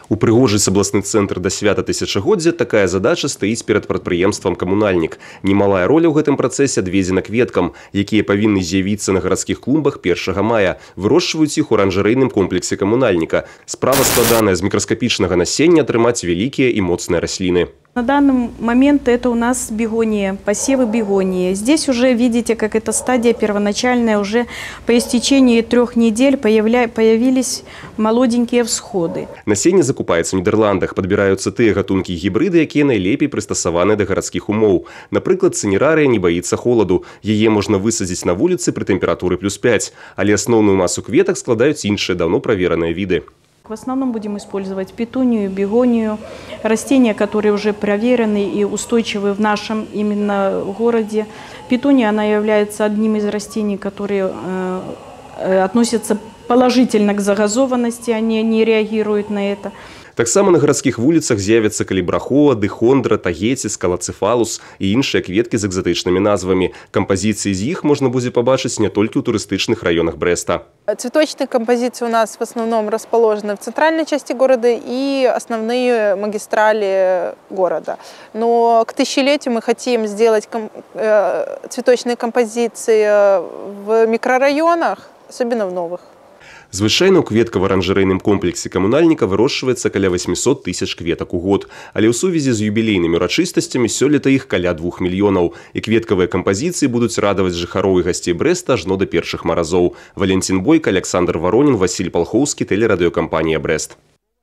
Упрыгожыць абласны цэнтр да свята тысячагоддзя такая задача стаіць перад прадпрыемствам «Камунальнік». Немалая роля ў гэтым працэсе адведзена кветкам, якія павінны з'явіцца на гарадскіх клумбах 1 мая. Вырошчваюць іх у аранжарэйным комплексе «Камунальніка». Справа складаная, з мікраскапічнага насення атрымаць вялікія і моцныя расліны. На данный момент это у нас бегония, посевы бегонии. Здесь уже видите, как эта стадия первоначальная, уже по истечении 3 недель появились молоденькие всходы. Насенне закупаецца ў Нідерландах, падбіраюцца тыя гатункі гібрыды, якія найлепей прыстасаваны да гарадскіх умоў. Напрыклад, цинерарыя не баіцца холаду. Яе можна высадзіць на вуліцы пры тэмпературы +5. Але асноўную масу кветак складаюць іншыя даўно правераныя віды. В основном будем использовать петунию, бегонию, растения, которые уже проверены и устойчивы в нашем именно городе. Петуния, она является одним из растений, которые относятся положительно к загазованности, они не реагируют на это. Таксама на гарадскіх вуліцах з'явяцца калібрахоа, дыхондра, тагеціс, калацэфалус і іншыя кветкі з экзатычнымі назвамі. Кампазіцыі з іх можна будзе побачыць не толькі ў турыстычных районах Бреста. Цветочные композиции у нас в основном расположены в центральной части города и основные магистрали города. Но к тысячелетию мы хотим сделать цветочные композиции в микрорайонах, особенно в новых. Звычайна ў кветкава-аранжарэйным комплексе «Камунальніка» вырошчваецца каля 800 000 кветак у год. Але ў сувязі з юбілейнымі урачыстасцямі сёлета іх каля 2 мільёнаў. І кветкавыя кампазіцыі будуць радаваць жыхароў і гасцей Брэста ажно да першых маразоў. Валентин Бойко, Александр Воронин, Василь Полхоўскі, тэлерадыёкампанія «Брэст».